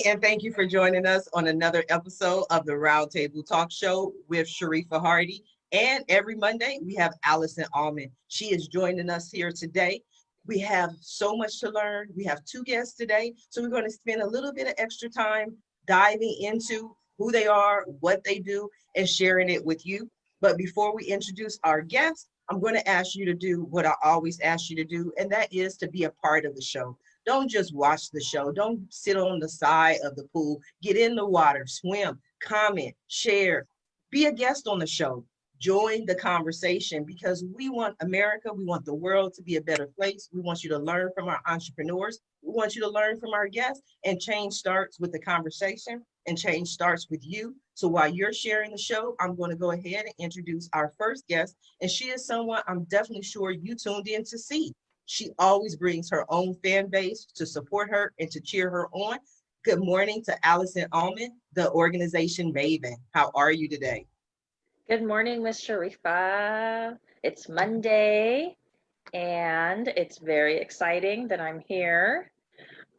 And thank you for joining us on another episode of the Roundtable Talk Show with Sharifa Hardy. And every Monday, we have Allison Almond. She is joining us here today. We have so much to learn. We have two guests today. So we're going to spend a little bit of extra time diving into who they are, what they do, and sharing it with you. But before we introduce our guests, I'm going to ask you to do what I always ask you to do, and that is to be a part of the show. Don't just watch the show. Don't sit on the side of the pool. Get in the water, swim, comment, share, be a guest on the show. Join the conversation because we want America, we want the world to be a better place. We want you to learn from our entrepreneurs. We want you to learn from our guests, and change starts with the conversation and change starts with you. So while you're sharing the show, I'm going to go ahead and introduce our first guest, and she is someone I'm definitely sure you tuned in to see. She always brings her own fan base to support her and to cheer her on. Good morning to Allison Almond, the organization Maven. How are you today? Good morning, Miss Sharifa. It's Monday, and it's very exciting that I'm here.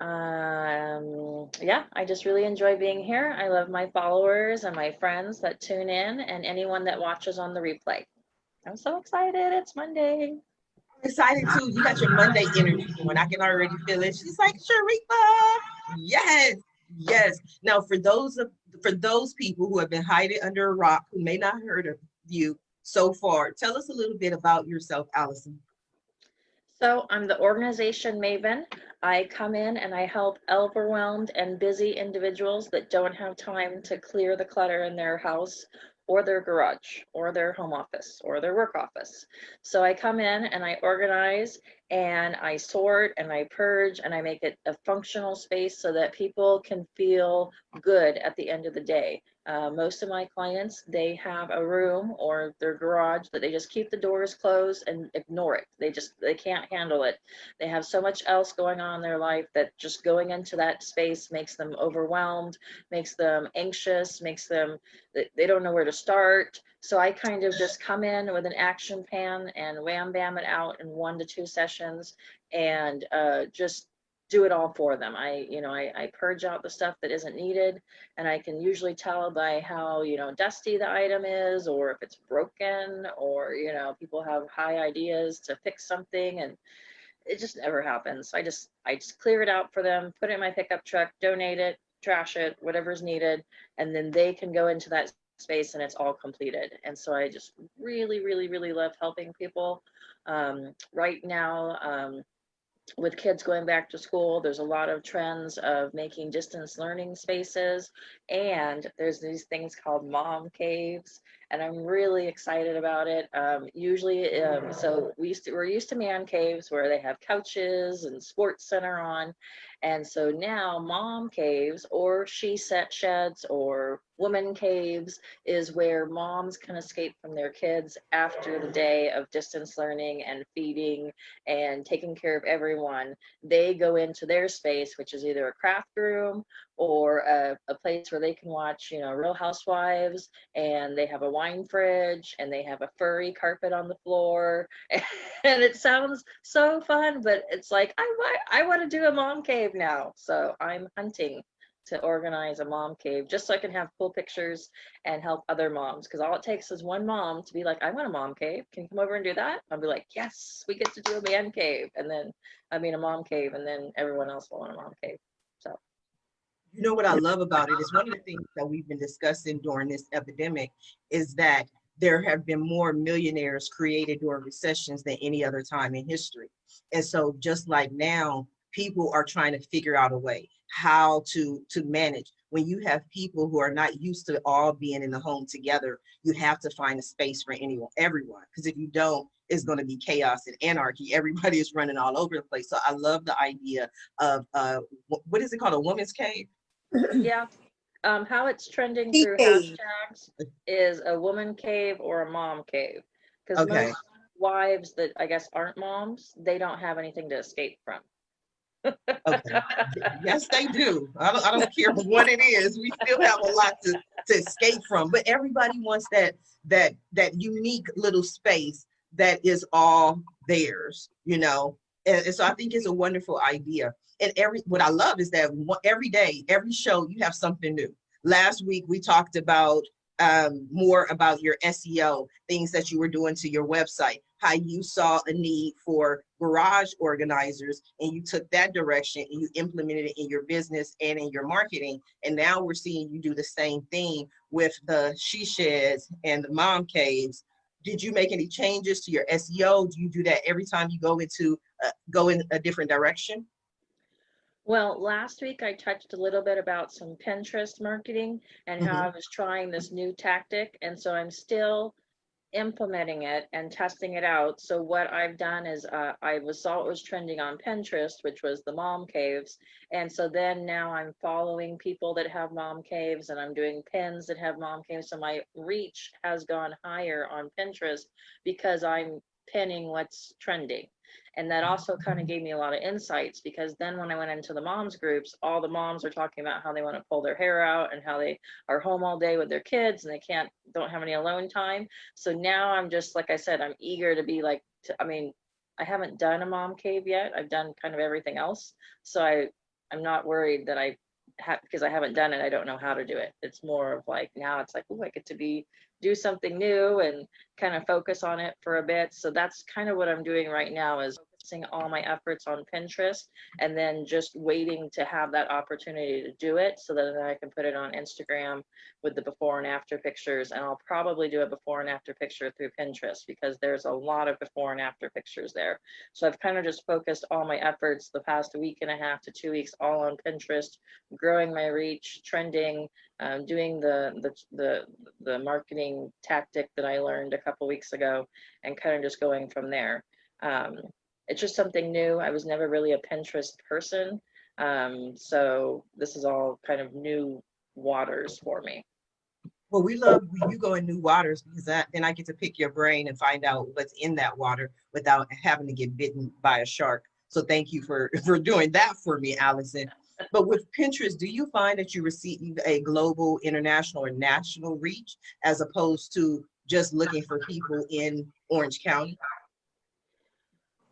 Yeah, I just really enjoy being here. I love my followers and my friends that tune in, and anyone that watches on the replay. I'm so excited. It's Monday. I'm excited too. You got your Monday energy going. I can already feel it. She's like, Sharifa. Yes, yes. Now, for those people who have been hiding under a rock, who may not have heard of you so far, tell us a little bit about yourself, Allison. So I'm the organization Maven. I come in and I help overwhelmed and busy individuals that don't have time to clear the clutter in their house or their garage or their home office or their work office. So I come in and I organize and I sort and I purge and I make it a functional space so that people can feel good at the end of the day. Most of my clients, they have a room or their garage that they just keep the doors closed and ignore it. They can't handle it. They have so much else going on in their life that just going into that space makes them overwhelmed, makes them anxious, makes them, they don't know where to start. So I kind of just come in with an action plan and wham bam it out in 1 to 2 sessions and just do it all for them. I purge out the stuff that isn't needed, and I can usually tell by how, dusty the item is, or if it's broken, or, people have high ideas to fix something and it just never happens. I just clear it out for them, put it in my pickup truck, donate it, trash it, whatever's needed, and then they can go into that space and it's all completed. And so I just really, really, really love helping people. Right now, with kids going back to school, there's a lot of trends of making distance learning spaces, and there's these things called mom caves, and I'm really excited about it. Usually, so we're used to man caves where they have couches and sports center on, and so now mom caves or she set sheds or woman caves is where moms can escape from their kids after the day of distance learning and feeding and taking care of everyone. They go into their space, which is either a craft room or a place where they can watch, Real Housewives, and they have a wine fridge and they have a furry carpet on the floor. And it sounds so fun, but it's like, I want to do a mom cave now. So I'm hunting to organize a mom cave just so I can have cool pictures and help other moms, because all it takes is one mom to be like, I want a mom cave, can you come over and do that? I'll be like, yes, we get to do a man cave, and then a mom cave, and then everyone else will want a mom cave. So You know what I love about it is one of the things that we've been discussing during this epidemic is that there have been more millionaires created during recessions than any other time in history. And so just like now, people are trying to figure out a way how to manage. When you have people who are not used to all being in the home together, you have to find a space for everyone. Because if you don't, it's going to be chaos and anarchy. Everybody is running all over the place. So I love the idea of what is it called? A woman's cave? yeah, how it's trending He through cave. hashtags is a woman cave or a mom cave, because Okay. wives that I guess aren't moms, they don't have anything to escape from. Okay. Yes, they do. I don't care what it is. We still have a lot to escape from, but everybody wants that unique little space that is all theirs, you know. And so I think it's a wonderful idea. And what I love is that every day, every show, you have something new. Last week we talked about more about your SEO, things that you were doing to your website, how you saw a need for garage organizers and you took that direction and you implemented it in your business and in your marketing. And now we're seeing you do the same thing with the she sheds and the mom caves. Did you make any changes to your SEO? Do you do that every time you go in a different direction? Well, last week I touched a little bit about some Pinterest marketing and how I Mhm. was trying this new tactic. And so I'm still implementing it and testing it out. So what I've done is saw it was trending on Pinterest, which was the mom caves. And so then now I'm following people that have mom caves and I'm doing pins that have mom caves. So my reach has gone higher on Pinterest because I'm pinning what's trending. And that also kind of gave me a lot of insights because then when I went into the moms groups, all the moms are talking about how they want to pull their hair out and how they are home all day with their kids and they don't have any alone time. So now I'm just, like I said, I'm eager to be like, I mean, I haven't done a mom cave yet. I've done kind of everything else. So I'm not worried that because I haven't done it, I don't know how to do it. It's more of like, now it's like, oh, I get to do something new and kind of focus on it for a bit. So that's kind of what I'm doing right now is focusing all my efforts on Pinterest and then just waiting to have that opportunity to do it so that then I can put it on Instagram with the before and after pictures. And I'll probably do a before and after picture through Pinterest because there's a lot of before and after pictures there. So I've kind of just focused all my efforts the past week and a half to 2 weeks all on Pinterest, growing my reach, trending, doing the marketing tactic that I learned a couple weeks ago, and kind of just going from there. Um, it's just something new. I was never really a Pinterest person, so this is all kind of new waters for me. Well, we love when you go in new waters because then I get to pick your brain and find out what's in that water without having to get bitten by a shark. So thank you for for doing that for me, Allison. But with Pinterest, do you find that you receive a global, international, or national reach as opposed to just looking for people in Orange County?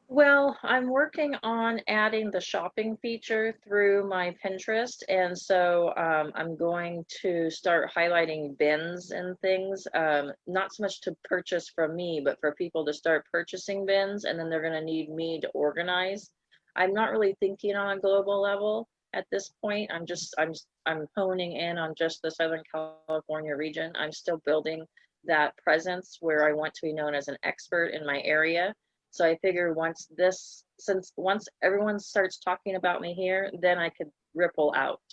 Well, I'm working on adding the shopping feature through my Pinterest. And so I'm going to start highlighting bins and things, not so much to purchase from me, but for people to start purchasing bins. And then they're going to need me to organize. I'm not really thinking on a global level at this point. I'm honing in on just the Southern California region. I'm still building that presence where I want to be known as an expert in my area. So I figure once everyone starts talking about me here, then I could ripple out.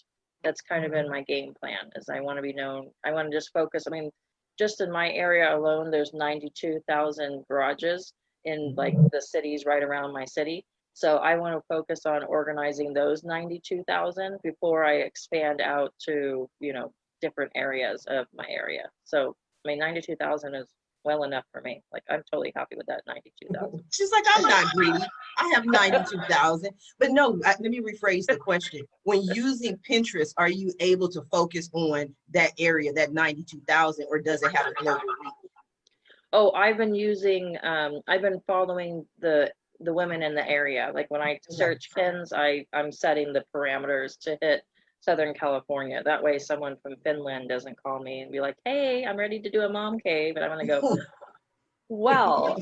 That's kind of been my game plan, is I want to be known. I want to just focus. I mean, just in my area alone, there's 92,000 garages in like the cities right around my city. So I want to focus on organizing those 92,000 before I expand out to, different areas of my area. So, I mean, 92,000 is well enough for me. Like I'm totally happy with that 92,000. She's like, I'm not greedy. I have 92,000. But no, let me rephrase the question. When using Pinterest, are you able to focus on that area, that 92,000, or does it have a global reach? Oh, I've been following the women in the area. Like when I Okay. search pins, I'm setting the parameters to hit Southern California. That way someone from Finland doesn't call me and be like, "Hey, I'm ready to do a mom cave." And I'm gonna go, "Well,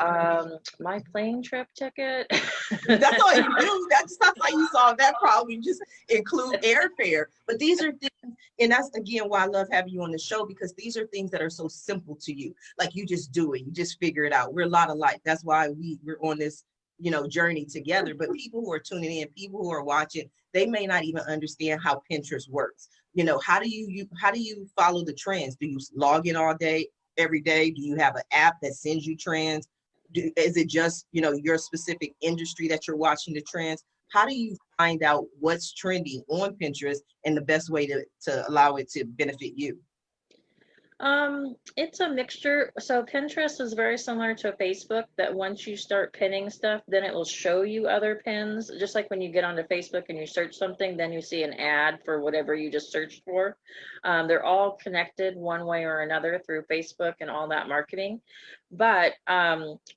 my plane trip ticket." That's all you do. That's how you solve that problem. You just include airfare. But these are things, and that's again why I love having you on the show because these are things that are so simple to you. Like you just do it. You just figure it out. We're a lot alike. That's why we're on this, journey together. But people who are tuning in, people who are watching, they may not even understand how Pinterest works. How do you follow the trends? Do you log in all day, every day? Do you have an app that sends you trends? Is it just your specific industry that you're watching the trends? How do you find out what's trending on Pinterest and the best way to allow it to benefit you? It's a mixture. So Pinterest is very similar to Facebook, that once you start pinning stuff, then it will show you other pins. Just like when you get onto Facebook and you search something, then you see an ad for whatever you just searched for. They're all connected one way or another through Facebook and all that marketing. But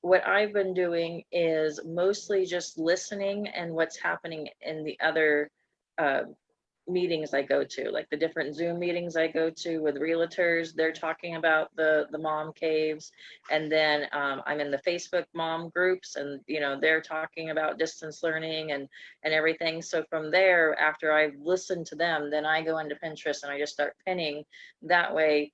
what I've been doing is mostly just listening and what's happening in the other uh, meetings I go to, like the different Zoom meetings I go to with realtors. They're talking about the mom caves, and then I'm in the Facebook mom groups, and they're talking about distance learning and everything. So from there, after I've listened to them, then I go into Pinterest and I just start pinning. That way,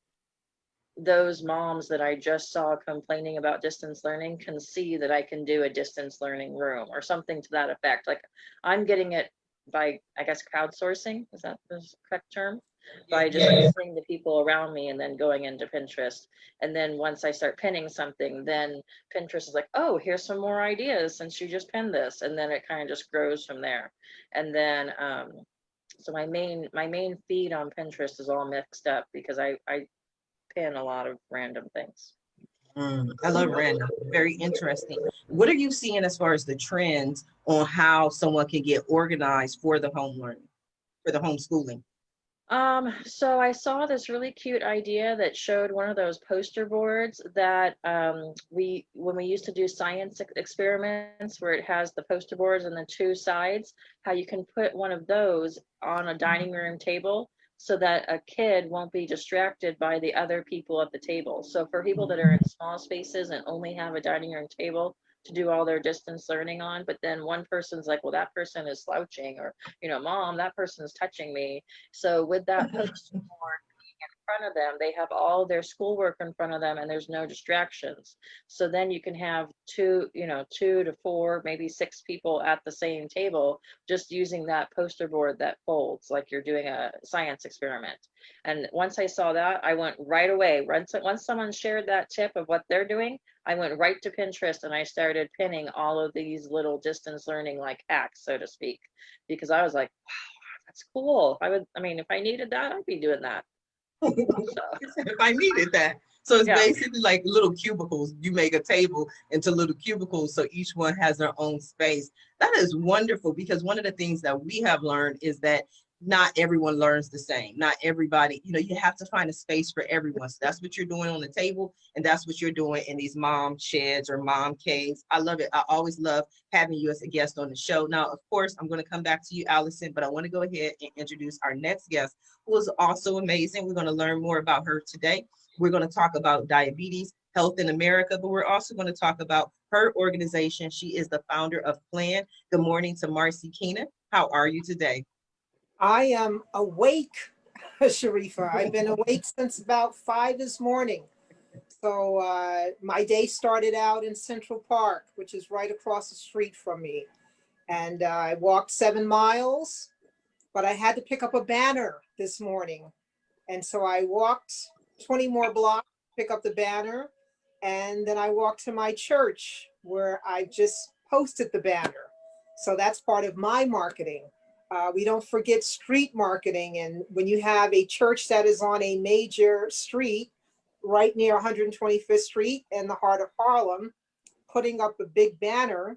those moms that I just saw complaining about distance learning can see that I can do a distance learning room or something to that effect. Like, I'm getting it by, I guess, crowdsourcing, is that the correct term? By just listening to people around me and then going into Pinterest. And then once I start pinning something, then Pinterest is like, oh, here's some more ideas since you just pinned this. And then it kind of just grows from there. And then, so my main feed on Pinterest is all mixed up because I pin a lot of random things. I love random. Very interesting. What are you seeing as far as the trends on how someone can get organized for the home learning, for the homeschooling? So I saw this really cute idea that showed one of those poster boards that when we used to do science experiments where it has the poster boards and the two sides, how you can put one of those on a dining room table so that a kid won't be distracted by the other people at the table. So for people that are in small spaces and only have a dining room table to do all their distance learning on, but then one person's like, well, that person is slouching, or, mom, that person's touching me. So with that poster board being in front of them, they have all their schoolwork in front of them and there's no distractions. So then you can have two to four, maybe six people at the same table, just using that poster board that folds like you're doing a science experiment. And once I saw that, I went right away. Once someone shared that tip of what they're doing, I went right to Pinterest and I started pinning all of these little distance learning like hacks, so to speak, because I was like, wow, that's cool. I mean, if I needed that, I'd be doing that. So, If I needed that. So it's yeah. basically like little cubicles. You make a table into little cubicles so each one has their own space. That is wonderful, because one of the things that we have learned is that not everyone learns the same. Not everybody, you have to find a space for everyone. So that's what you're doing on the table, and that's what you're doing in these mom sheds or mom caves. I love it. I always love having you as a guest on the show. Now, of course, I'm going to come back to you, Allison, but I want to go ahead and introduce our next guest, who is also amazing. We're going to learn more about her today. We're going to talk about diabetes, health in America, but we're also going to talk about her organization. She is the founder of Plan. Good morning to Marci Kenon. How are you today? I am awake, Sharifa. I've been awake since about 5 this morning. So my day started out in Central Park, which is right across the street from me. And I walked 7 miles, but I had to pick up a banner this morning. And so I walked 20 more blocks, pick up the banner. And then I walked to my church where I just posted the banner. So that's part of my marketing. We don't forget street marketing. And when you have a church that is on a major street right near 125th Street in the heart of Harlem, putting up a big banner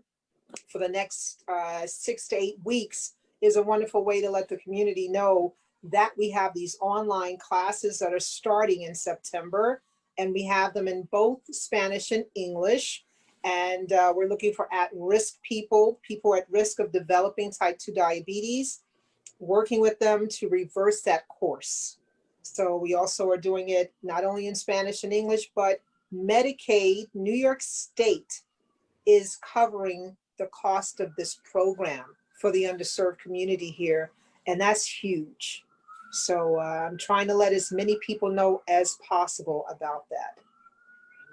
for the next 6 to 8 weeks is a wonderful way to let the community know that we have these online classes that are starting in September, and we have them in both Spanish and English. And we're looking for at-risk people at risk of developing type 2 diabetes, working with them to reverse that course. So we also are doing it not only in Spanish and English, but Medicaid, New York State is covering the cost of this program for the underserved community here. And that's huge. So I'm trying to let as many people know as possible about that.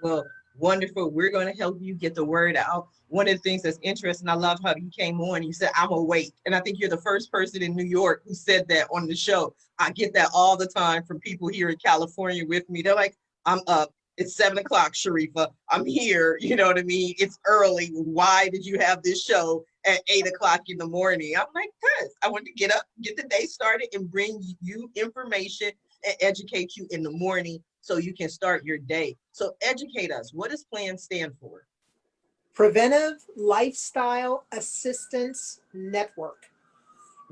Well, wonderful. We're going to help you get the word out. One of the things that's interesting, I love how you came on, you said, I'm awake. And I think you're the first person in New York who said that on the show. I get that all the time from people here in California with me. They're like, I'm up. It's 7 o'clock, Sharifa. I'm here. You know what I mean? It's early. Why did you have this show at 8 o'clock in the morning? I'm like, because I want to get up, get the day started, and bring you information and educate you in the morning, so you can start your day. So educate us. What does PLAN stand for? Preventive Lifestyle Assistance Network.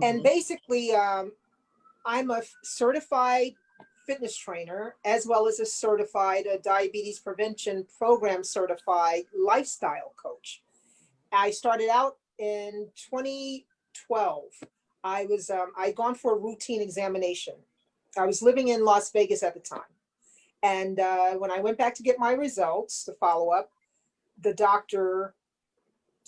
And basically, I'm a certified fitness trainer, as well as a certified diabetes prevention program certified lifestyle coach. I started out in 2012. I'd gone for a routine examination. I was living in Las Vegas at the time. And when I went back to get my results, to follow up, the doctor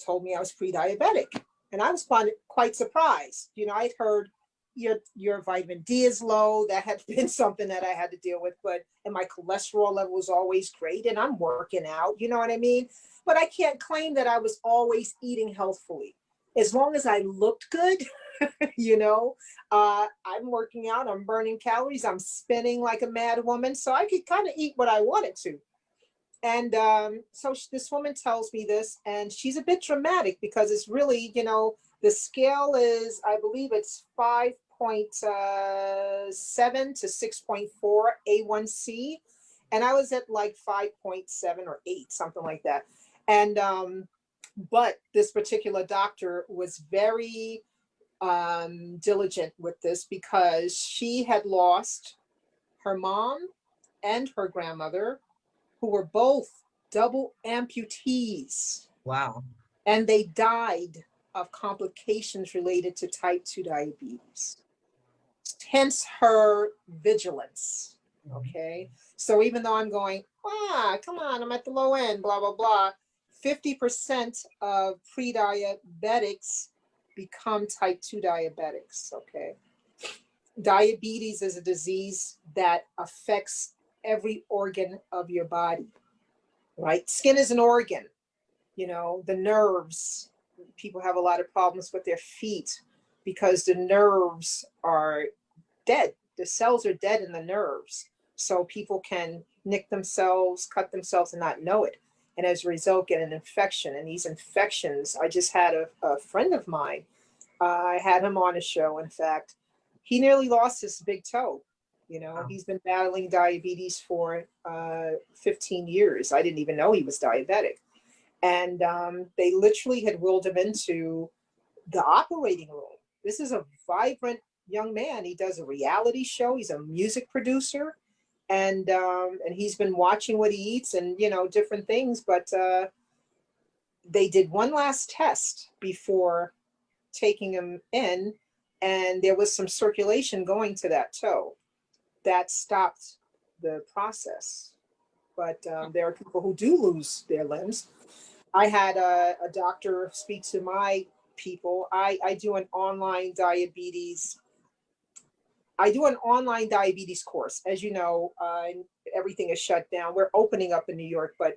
told me I was pre-diabetic. And I was quite surprised. You know, I'd heard your vitamin D is low. That had been something that I had to deal with, and my cholesterol level was always great, and I'm working out, you know what I mean? But I can't claim that I was always eating healthfully. As long as I looked good, you know, I'm working out, I'm burning calories, I'm spinning like a mad woman, so I could kind of eat what I wanted to. And so this woman tells me this, and she's a bit dramatic because it's really, you know, the scale is, I believe it's 5.7 to 6.4 A1C. And I was at like 5.7 or 8, something like that. And, but this particular doctor was very diligent with this because she had lost her mom and her grandmother, who were both double amputees. Wow. And they died of complications related to type 2 diabetes. Hence her vigilance. Okay. So even though I'm going, come on, I'm at the low end, blah, blah, blah. 50% of pre-diabetics become type 2 diabetics. Okay. Diabetes is a disease that affects every organ of your body, right? Skin is an organ, you know, the nerves. People have a lot of problems with their feet because the nerves are dead. The cells are dead in the nerves. So people can nick themselves, cut themselves and not know it. And as a result, get an infection. And these infections, I just had a friend of mine, I had him on a show, in fact, he nearly lost his big toe. You know, he's been battling diabetes for 15 years. I didn't even know he was diabetic. And they literally had wheeled him into the operating room. This is a vibrant young man. He does a reality show. He's a music producer. And he's been watching what he eats and, you know, different things. But they did one last test before taking him in. And there was some circulation going to that toe. That stopped the process. But there are people who do lose their limbs. I had a doctor speak to my people. I do an online diabetes. I do an online diabetes course. As you know, everything is shut down. We're opening up in New York, but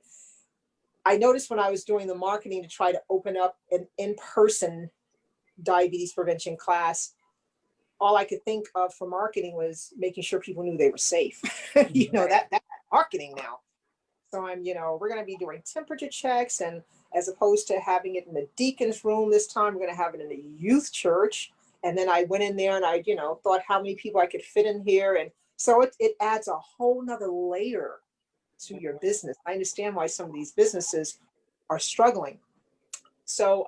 I noticed when I was doing the marketing to try to open up an in-person diabetes prevention class, all I could think of for marketing was making sure people knew they were safe. You know, that's marketing now. So I'm, you know, we're going to be doing temperature checks, and as opposed to having it in the deacon's room this time, we're going to have it in a youth church. And then I went in there and I, you know, thought how many people I could fit in here. And so it adds a whole nother layer to your business. I understand why some of these businesses are struggling. So,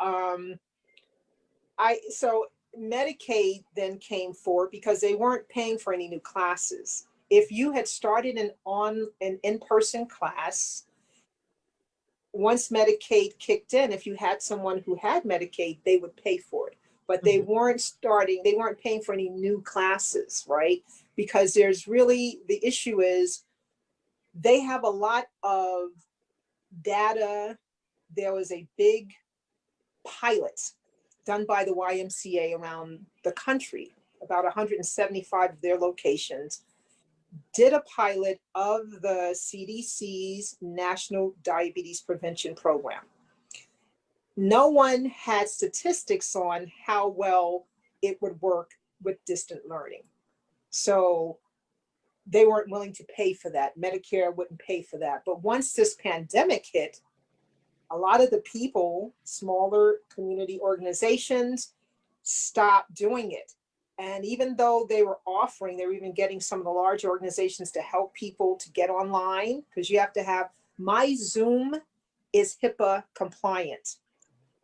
so Medicaid then came forward because they weren't paying for any new classes. If you had started an in-person class, once Medicaid kicked in, if you had someone who had Medicaid, they would pay for it. But they weren't paying for any new classes, right? Because there's really, the issue is they have a lot of data. There was a big pilot done by the YMCA around the country, about 175 of their locations, did a pilot of the CDC's National Diabetes Prevention Program. No one had statistics on how well it would work with distant learning. So they weren't willing to pay for that. Medicare wouldn't pay for that. But once this pandemic hit, a lot of the people, smaller community organizations, stopped doing it. And even though they were even getting some of the large organizations to help people to get online, because you have to have, my Zoom is HIPAA compliant.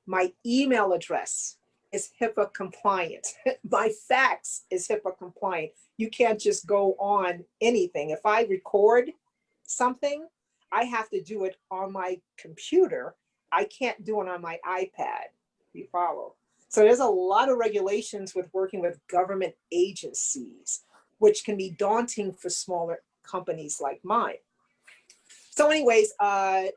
My email address is HIPAA compliant. My fax is HIPAA compliant. You can't just go on anything. If I record something, I have to do it on my computer. I can't do it on my iPad. You follow? So there's a lot of regulations with working with government agencies, which can be daunting for smaller companies like mine. So anyways, a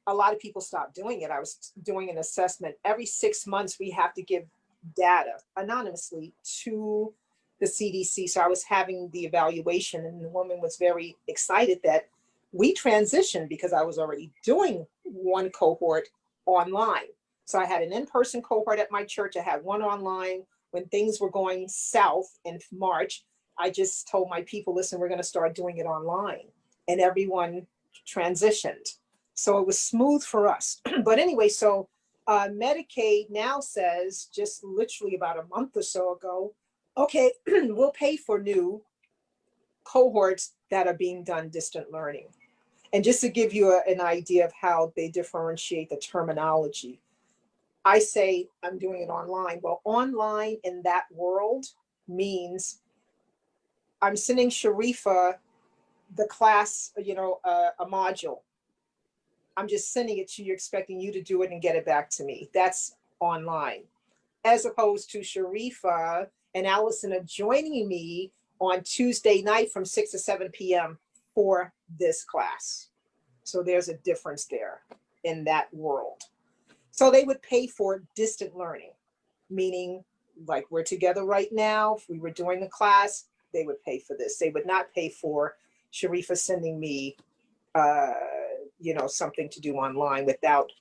lot of people stopped doing it. I was doing an assessment. Every 6 months, we have to give data anonymously to the CDC. So I was having the evaluation, and the woman was very excited that we transitioned, because I was already doing one cohort online. So I had an in-person cohort at my church. I had one online. When things were going south in March, I just told my people, listen, we're going to start doing it online. And everyone transitioned. So it was smooth for us. But anyway, so Medicaid now says, just literally about a month or so ago, okay, we'll pay for new cohorts that are being done distant learning. And just to give you an idea of how they differentiate the terminology, I say I'm doing it online. Well, online in that world means I'm sending Sharifa the class, a module. I'm just sending it to you, expecting you to do it and get it back to me. That's online. As opposed to Sharifa and Allison are joining me on Tuesday night from 6 to 7 p.m. for this class. So there's a difference there in that world. So they would pay for distant learning, meaning like we're together right now. If we were doing a class, they would pay for this. They would not pay for Sharifa sending me something to do online without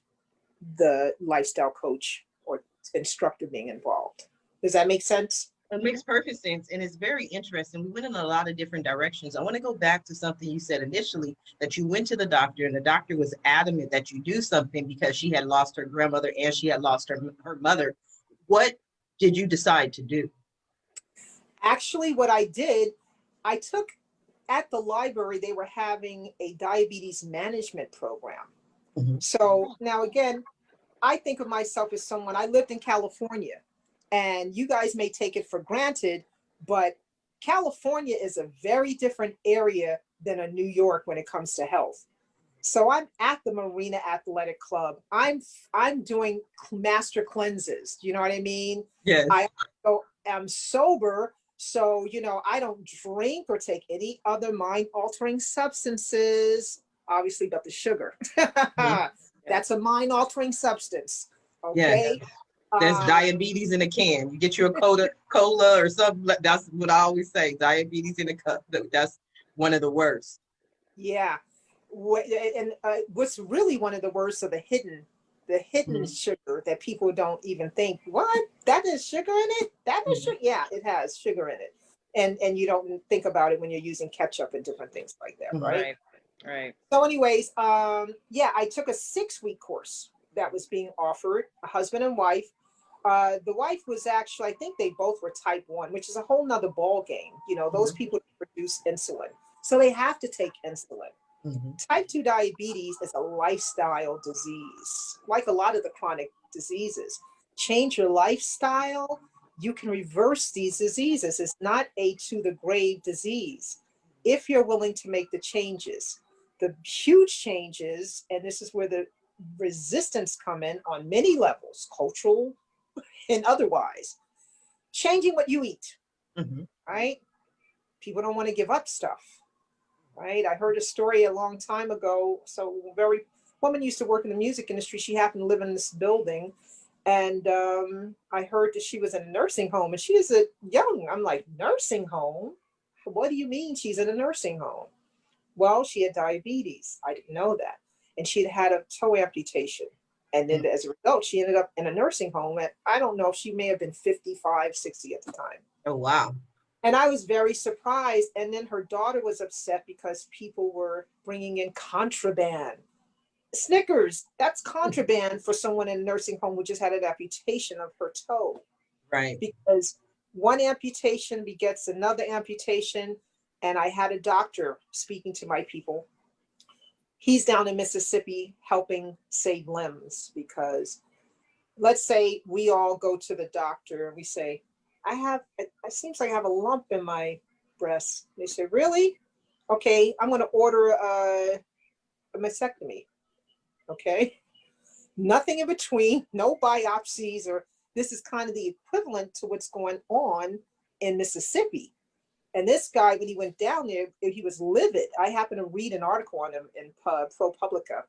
the lifestyle coach or instructor being involved. Does that make sense? It makes perfect sense. And it's very interesting. We went in a lot of different directions. I want to go back to something you said initially, that you went to the doctor and the doctor was adamant that you do something because she had lost her grandmother and she had lost her mother. What did you decide to do? Actually, what I did, I took, at the library, they were having a diabetes management program. Mm-hmm. So now again, I think of myself as someone, I lived in California, and you guys may take it for granted, but California is a very different area than a New York when it comes to health. So I'm at the Marina Athletic Club. I'm doing master cleanses. You know what I mean? Yes. I am sober. So, I don't drink or take any other mind-altering substances, obviously, but the sugar. Mm-hmm. That's a mind-altering substance. Okay. Yes. There's diabetes in a can. You get you a cola or something. That's what I always say. Diabetes in a cup. That's one of the worst. Yeah. And what's really one of the worst are the hidden mm-hmm. sugar that people don't even think, what? That has sugar in it? That is sugar? Yeah, it has sugar in it. And you don't think about it when you're using ketchup and different things like that, right? Right. So anyways, I took a 6-week course that was being offered, a husband and wife. The wife was actually, I think they both were type 1, which is a whole nother ball game. Those mm-hmm. people produce insulin. So they have to take insulin. Mm-hmm. Type 2 diabetes is a lifestyle disease, like a lot of the chronic diseases. Change your lifestyle, you can reverse these diseases. It's not a to the grave disease if you're willing to make the changes. The huge changes, and this is where the resistance come in on many levels, cultural and otherwise, changing what you eat, mm-hmm. right? People don't want to give up stuff. Right. I heard a story a long time ago. So woman used to work in the music industry. She happened to live in this building. And I heard that she was in a nursing home, and she is young. I'm like, nursing home? What do you mean she's in a nursing home? Well, she had diabetes. I didn't know that. And she'd had a toe amputation. And then as a result, she ended up in a nursing home at, I don't know, she may have been 55, 60 at the time. Oh, wow. And I was very surprised. And then her daughter was upset because people were bringing in contraband. Snickers, that's contraband for someone in a nursing home who just had an amputation of her toe. Right. Because one amputation begets another amputation. And I had a doctor speaking to my people. He's down in Mississippi helping save limbs, because let's say we all go to the doctor and we say, it seems like I have a lump in my breast. They say, really? Okay, I'm going to order a mastectomy. Okay. Nothing in between, no biopsies, or this is kind of the equivalent to what's going on in Mississippi. And this guy, when he went down there, he was livid. I happened to read an article on him in ProPublica.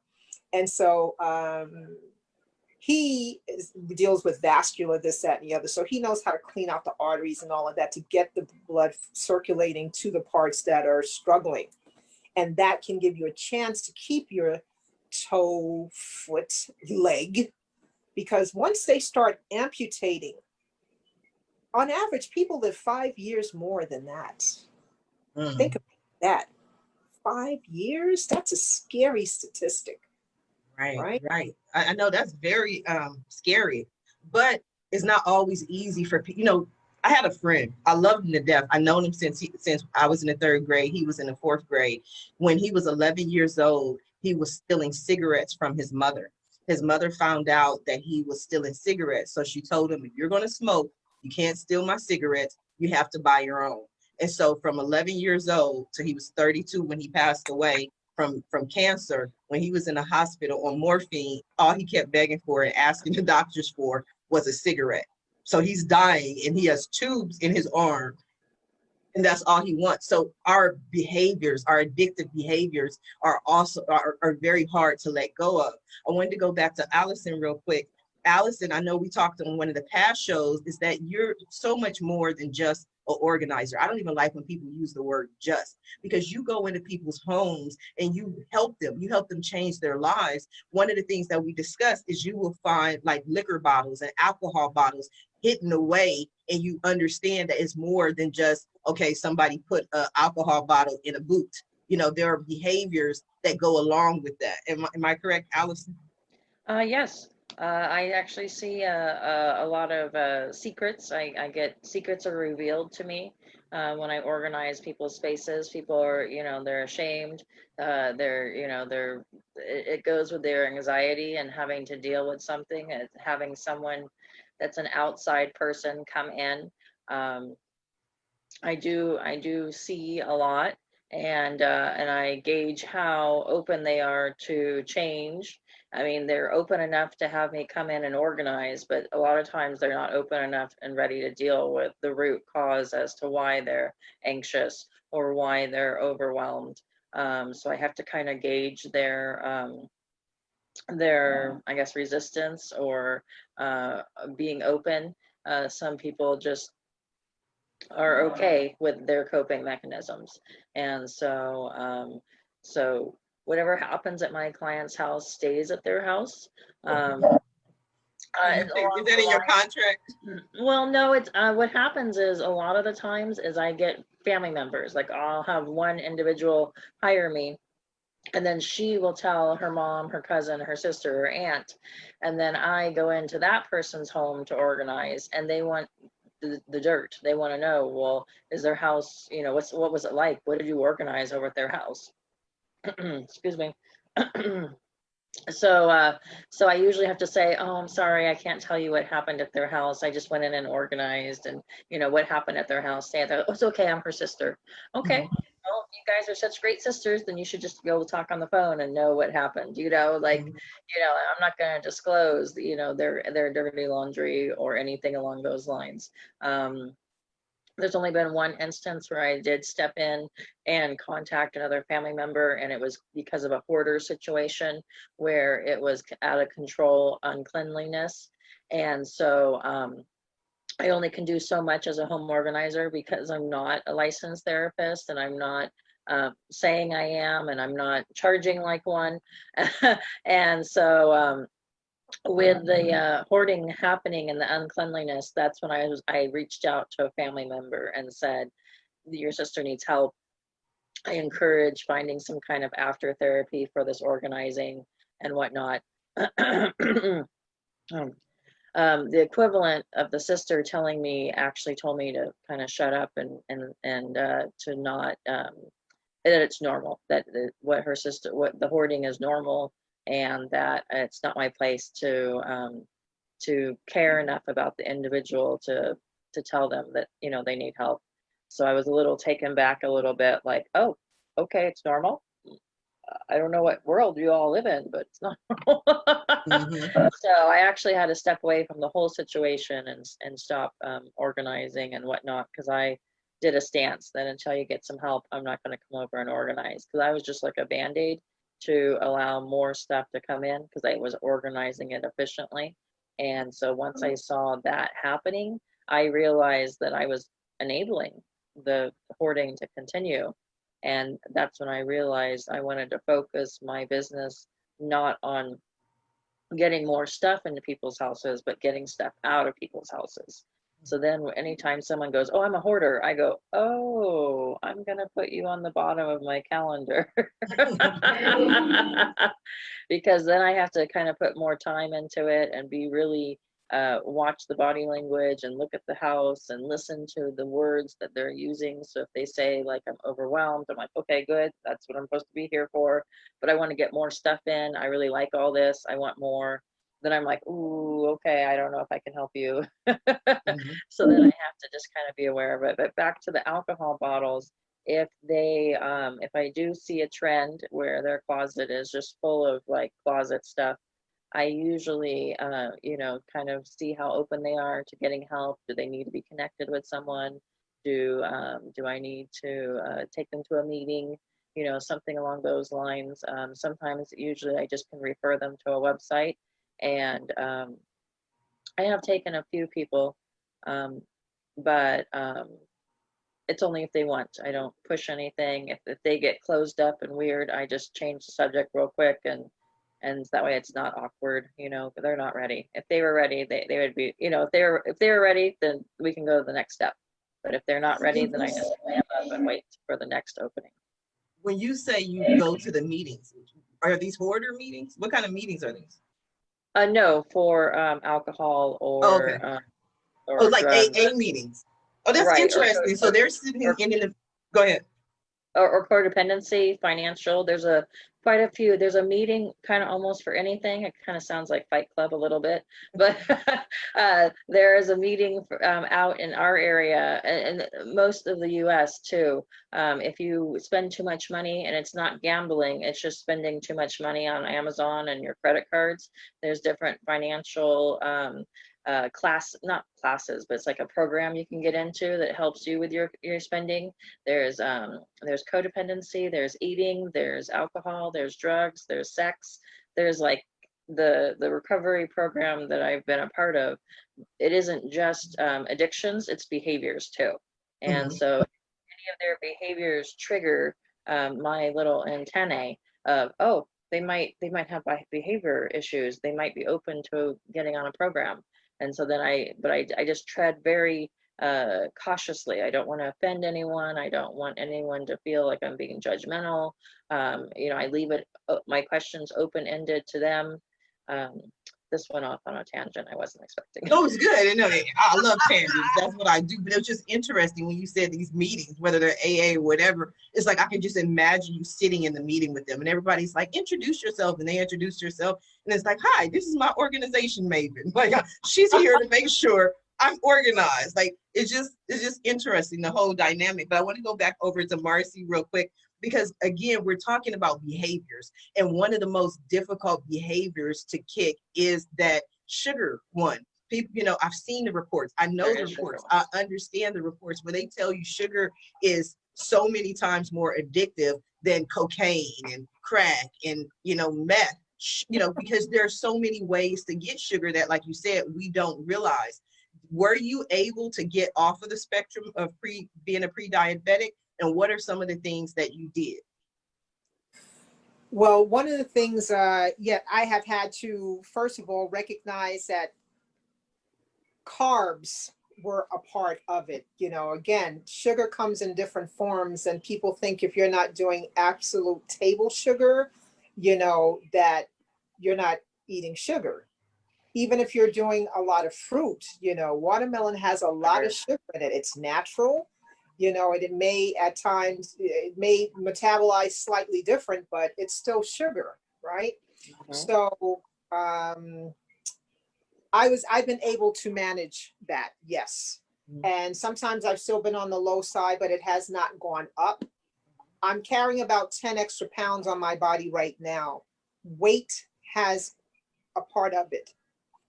And so deals with vascular, this, that, and the other. So he knows how to clean out the arteries and all of that to get the blood circulating to the parts that are struggling. And that can give you a chance to keep your toe, foot, leg, because once they start amputating, on average, people live 5 years more than that. Think about that. 5 years? That's a scary statistic. Right. I know that's very scary, but it's not always easy for people. I had a friend. I loved him to death. I known him since I was in the 3rd grade. He was in the 4th grade. When he was 11 years old, he was stealing cigarettes from his mother. His mother found out that he was stealing cigarettes. So she told him, if you're going to smoke, you can't steal my cigarettes. You have to buy your own. And so from 11 years old to he was 32 when he passed away from cancer, when he was in the hospital on morphine, all he kept begging for and asking the doctors for was a cigarette. So he's dying and he has tubes in his arm, and that's all he wants. So our behaviors, our addictive behaviors are also are very hard to let go of. I wanted to go back to Allison real quick. Allison, I know we talked on one of the past shows, is that you're so much more than just an organizer. I don't even like when people use the word just, because you go into people's homes and you help them change their lives. One of the things that we discussed is you will find like liquor bottles and alcohol bottles hidden away, and you understand that it's more than just, okay, somebody put an alcohol bottle in a boot. There are behaviors that go along with that. Am I correct, Allison? Yes. I actually see a lot of secrets. I get secrets are revealed to me when I organize people's spaces. People are, they're ashamed. It goes with their anxiety and having to deal with something, and having someone that's an outside person come in. I do see a lot, and I gauge how open they are to change. I mean, they're open enough to have me come in and organize, but a lot of times they're not open enough and ready to deal with the root cause as to why they're anxious or why they're overwhelmed. So I have to kind of gauge their I guess, resistance or being open. Some people just are okay with their coping mechanisms. And so whatever happens at my client's house stays at their house. Is that in your contract? Well, no, it's what happens is a lot of the times is I get family members, like I'll have one individual hire me, and then she will tell her mom, her cousin, her sister, her aunt, and then I go into that person's home to organize, and they want the dirt. They want to know, well, is their house, what was it like? What did you organize over at their house? Excuse me. So I usually have to say, oh, I'm sorry, I can't tell you what happened at their house. I just went in and organized, and what happened at their house. Say, oh, it's okay, I'm her sister. Okay. Well, you guys are such great sisters, then you should just be able to talk on the phone and know what happened. I'm not going to disclose, their dirty laundry or anything along those lines. There's only been one instance where I did step in and contact another family member, and it was because of a hoarder situation where it was out of control uncleanliness. And so I only can do so much as a home organizer because I'm not a licensed therapist, and I'm not saying I am, and I'm not charging like one. And so with the hoarding happening and the uncleanliness, that's when I reached out to a family member and said, your sister needs help. I encourage finding some kind of after therapy for this organizing and whatnot. The equivalent of the sister telling me actually told me to kind of shut up and to not that it's normal, that what the hoarding is normal, and that it's not my place to care enough about the individual to tell them that, you know, they need help. So I was a little taken back a little bit, like, oh, okay, it's normal. I don't know what world you all live in, but it's not normal. So I actually had to step away from the whole situation and stop organizing and whatnot, because I did a stance that until you get some help, I'm not going to come over and organize, because I was just like a band-aid to allow more stuff to come in, because I was organizing it efficiently. And so once I saw that happening, I realized that I was enabling the hoarding to continue. And that's when I realized I wanted to focus my business not on getting more stuff into people's houses, but getting stuff out of people's houses. So then anytime someone goes, oh, I'm a hoarder, I go, oh, I'm going to put you on the bottom of my calendar. Because then I have to kind of put more time into it and be really watch the body language and look at the house and listen to the words that they're using. So if they say like, I'm overwhelmed, I'm like, okay, good. That's what I'm supposed to be here for. But I want to get more stuff in. I really like all this. I want more. Then I'm like, ooh, okay, I don't know if I can help you. So then I have to just kind of be aware of it. But back to the alcohol bottles, if I do see a trend where their closet is just full of like closet stuff, I usually, kind of see how open they are to getting help. Do they need to be connected with someone? Do I need to take them to a meeting? You know, something along those lines. Usually I just can refer them to a website. And I have taken a few people, but it's only if they want. I don't push anything. If they get closed up and weird, I just change the subject real quick, and that way it's not awkward. You know, they're not ready. If they were ready, they would be. You know, if they were ready, then we can go to the next step. But if they're not ready, then I just stand up and wait for the next opening. When you say you go to the meetings, are these hoarder meetings? What kind of meetings are these? No, for alcohol or okay. or Like drugs. AA meetings. Oh, that's Right, interesting. So they're sitting in the, go ahead. Or codependency, financial. There's quite a few. There's a meeting kind of almost for anything. It kind of sounds like Fight Club a little bit, but there is a meeting out in our area and most of the US too. If you spend too much money, and it's not gambling, it's just spending too much money on Amazon and your credit cards, there's different financial not classes, but it's like a program you can get into that helps you with your spending. There's codependency, there's eating, there's alcohol, there's drugs, there's sex. There's like the recovery program that I've been a part of. It isn't just addictions, it's behaviors too. And so if any of their behaviors trigger my little antennae of, oh, they might have behavior issues, they might be open to getting on a program. And so then I just tread very cautiously. I don't want to offend anyone. I don't want anyone to feel like I'm being judgmental. I leave my questions open-ended to them. This went off on a tangent I wasn't expecting. No, it's good. And I love tangents. That's what I do. But it was just interesting when you said these meetings, whether they're AA or whatever. It's like I can just imagine you sitting in the meeting with them, and everybody's like, "Introduce yourself," and they introduce yourself, and it's like, "Hi, this is my organization maven. Like she's here to make sure I'm organized." Like it's just interesting, the whole dynamic. But I want to go back over to Marci real quick, because again, we're talking about behaviors, and one of the most difficult behaviors to kick is that sugar one. People, I've seen the reports. I know the reports. I understand the reports where they tell you sugar is so many times more addictive than cocaine and crack and, meth, because there are so many ways to get sugar that, like you said, we don't realize. Were you able to get off of the spectrum of being a pre-diabetic? And what are some of the things that you did? Well, one of the things, I have had to, first of all, recognize that carbs were a part of it. Again, sugar comes in different forms, and people think if you're not doing absolute table sugar, that you're not eating sugar. even if you're doing a lot of fruit, you know, watermelon has a lot of sugar in it. It's natural, you know, and it may at times, it may metabolize slightly different, but it's still sugar, right? So I've been able to manage that, yes. And sometimes I've still been on the low side, but it has not gone up. I'm carrying about 10 extra pounds on my body right now. Weight has a part of it.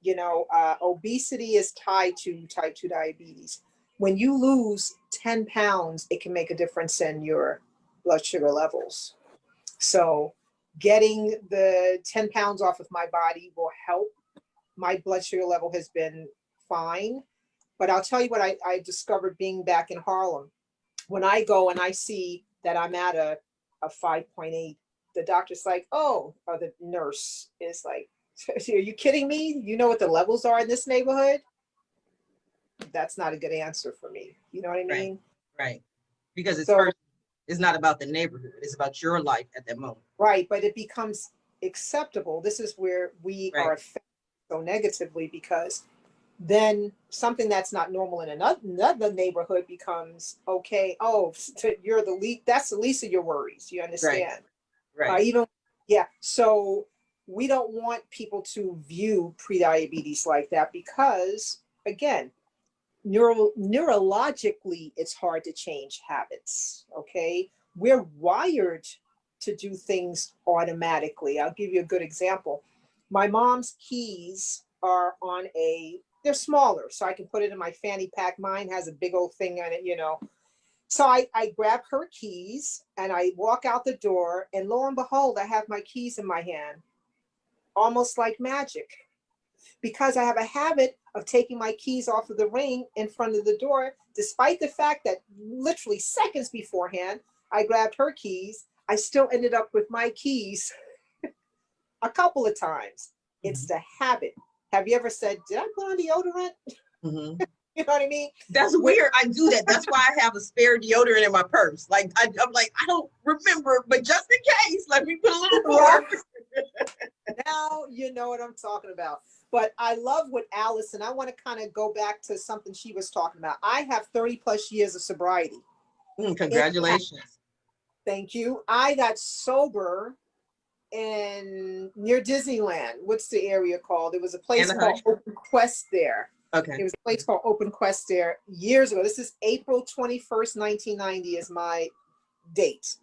You know, obesity is tied to type 2 diabetes. When you lose 10 pounds, it can make a difference in your blood sugar levels. So getting the 10 pounds off of my body will help. My blood sugar level has been fine. But I'll tell you what I discovered being back in Harlem. When I go and I see that I'm at a 5.8, the doctor's like, oh, or the nurse is like, are you kidding me? You know what the levels are in this neighborhood? That's not a good answer for me. You know what I mean? Right. Because So, it's not about the neighborhood. It's about your life at that moment. right. But it becomes acceptable. This is where we are affected so negatively, because then something that's not normal in another neighborhood becomes okay. Oh, you're the least, that's the least of your worries. You understand? Right. Even, yeah. So we don't want people to view prediabetes like that, because again, neurologically, it's hard to change habits. Okay. We're wired to do things automatically. I'll give you a good example. My mom's keys are on they're smaller, so I can put it in my fanny pack. Mine has a big old thing on it, you know. So I grab her keys and I walk out the door, and lo and behold, I have my keys in my hand, almost like magic, because I have a habit of taking my keys off of the ring in front of the door, despite the fact that literally seconds beforehand, I grabbed her keys. I still ended up with my keys a couple of times. It's the habit. Have you ever said, did I put on deodorant? Mm-hmm. You know what I mean? That's weird. I do that. That's why I have a spare deodorant in my purse. Like I'm like, I don't remember, but just in case, let me put a little more. Now you know what I'm talking about. But I love what Allison, I want to kind of go back to something she was talking about. I have 30 plus years of sobriety. Congratulations. Thank you. I got sober near Disneyland. What's the area called? There was a place called Open Quest there. Okay. There was a place called Open Quest there years ago. This is April 21st, 1990 is my date.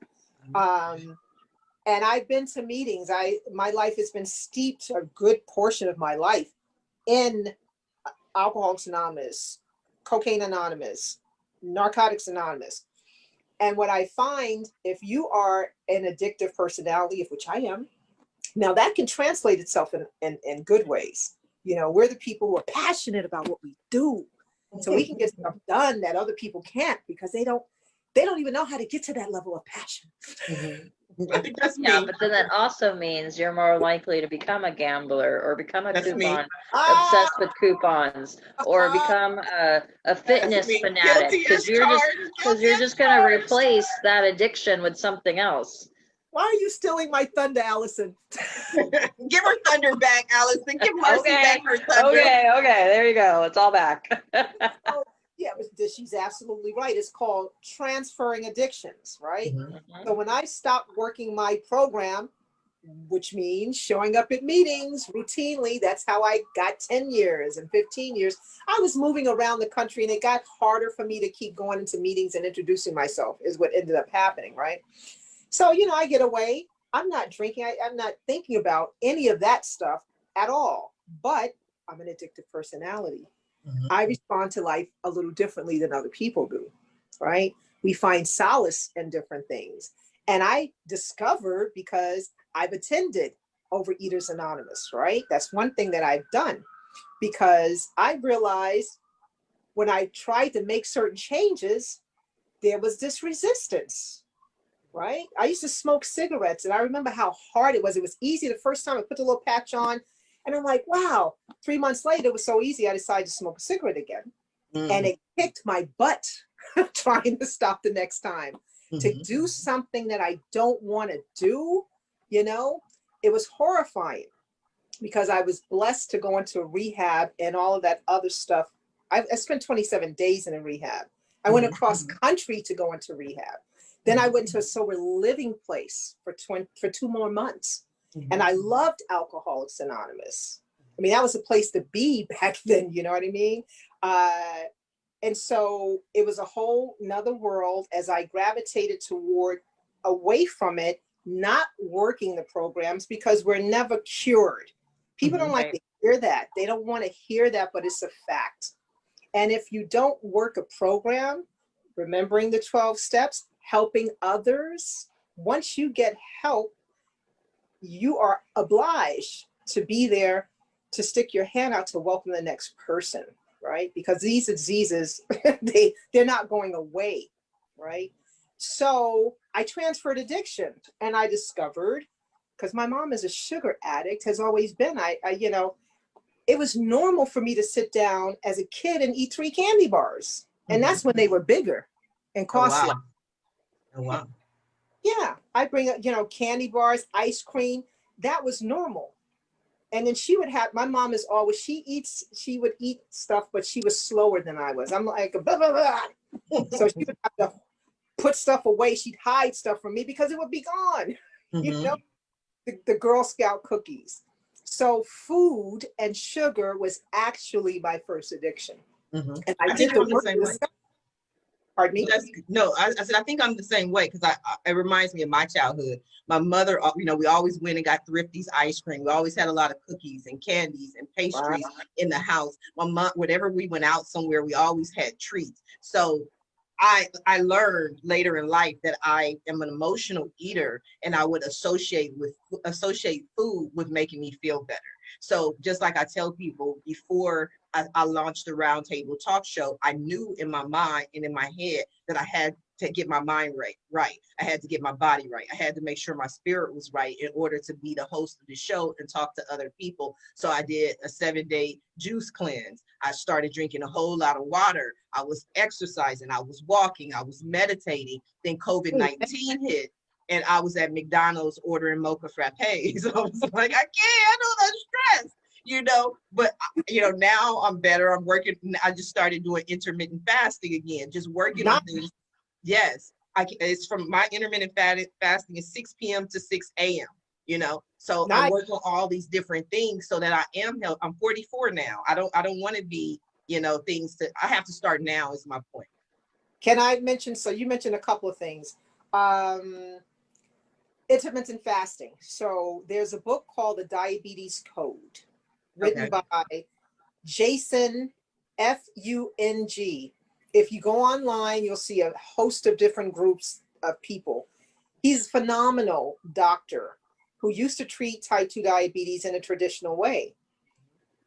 And I've been to meetings. My life has been steeped a good portion of my life in Alcoholics Anonymous, Cocaine Anonymous, Narcotics Anonymous. And what I find, if you are an addictive personality, of which I am, now that can translate itself in good ways. You know, we're the people who are passionate about what we do. So we can get stuff done that other people can't, because they don't even know how to get to that level of passion. I think that's me. Yeah, but then that also means you're more likely to become a gambler, or become a coupon obsessed with coupons, or become a fitness fanatic, because you're just going to replace that addiction with something else. Why are you stealing my thunder, Allison? Give her thunder back, Allison. Give Marci back her thunder. Okay, there you go. It's all back. Oh, yeah, but she's absolutely right. It's called transferring addictions, right? Mm-hmm. So when I stopped working my program, which means showing up at meetings routinely, that's how I got 10 years and 15 years. I was moving around the country, and it got harder for me to keep going into meetings and introducing myself, is what ended up happening, right? So, you know, I get away. I'm not drinking. I'm not thinking about any of that stuff at all. But I'm an addictive personality. Mm-hmm. I respond to life a little differently than other people do, right? We find solace in different things. And I discovered, because I've attended Overeaters Anonymous, right? That's one thing that I've done, because I realized when I tried to make certain changes, there was this resistance. Right? I used to smoke cigarettes, and I remember how hard it was. It was easy the first time I put the little patch on, and I'm like, wow. 3 months later, it was so easy, I decided to smoke a cigarette again. And it kicked my butt trying to stop the next time. To do something that I don't want to do, you know, it was horrifying. because I was blessed to go into rehab and all of that other stuff. I spent 27 days in a rehab. I went across country to go into rehab. Then I went to a sober living place for 2 more months. And I loved Alcoholics Anonymous. I mean, that was a place to be back then, you know what I mean? And so it was a whole nother world as I gravitated toward away from it, not working the programs because we're never cured. People don't like to hear that. They don't want to hear that, but it's a fact. And if you don't work a program, remembering the 12 steps, helping others, once you get help, you are obliged to be there to stick your hand out to welcome the next person, right? Because these diseases, they're not going away, right? So I transferred addiction and I discovered, because my mom is a sugar addict, has always been, it was normal for me to sit down as a kid and eat 3 candy bars. And that's when they were bigger and costly. Oh, wow. Yeah, I bring up, candy bars, ice cream. That was normal. And then she would have, my mom is always, she would eat stuff, but she was slower than I was. I'm like, blah, blah, blah. So she would have to put stuff away. She'd hide stuff from me because it would be gone. The Girl Scout cookies. So food and sugar was actually my first addiction. And I did the work. Pardon me? No, I said, I think I'm the same way because it reminds me of my childhood. My mother, we always went and got Thrifty's ice cream. We always had a lot of cookies and candies and pastries in the house. My mom, whenever we went out somewhere, we always had treats. So I learned later in life that I am an emotional eater and I would associate food with making me feel better. So just like I tell people before I launched the Roundtable Talk Show, I knew in my mind and in my head that I had to get my mind right. I had to get my body right. I had to make sure my spirit was right in order to be the host of the show and talk to other people. So I did a 7-day juice cleanse. I started drinking a whole lot of water. I was exercising. I was walking. I was meditating. Then COVID-19 hit. And I was at McDonald's ordering mocha frappes. I was like, I know that's stress, but now I'm better. I'm working. I just started doing intermittent fasting again, just working on things. Yes. It's from my intermittent fasting is 6 p.m. to 6 a.m. So I work on all these different things so that I am healthy. I'm 44 now. I don't want to be, things that I have to start now is my point. Can I mention, so you mentioned a couple of things. Intermittent fasting. So there's a book called The Diabetes Code, written by Jason Fung. If you go online, you'll see a host of different groups of people. He's a phenomenal doctor who used to treat type 2 diabetes in a traditional way.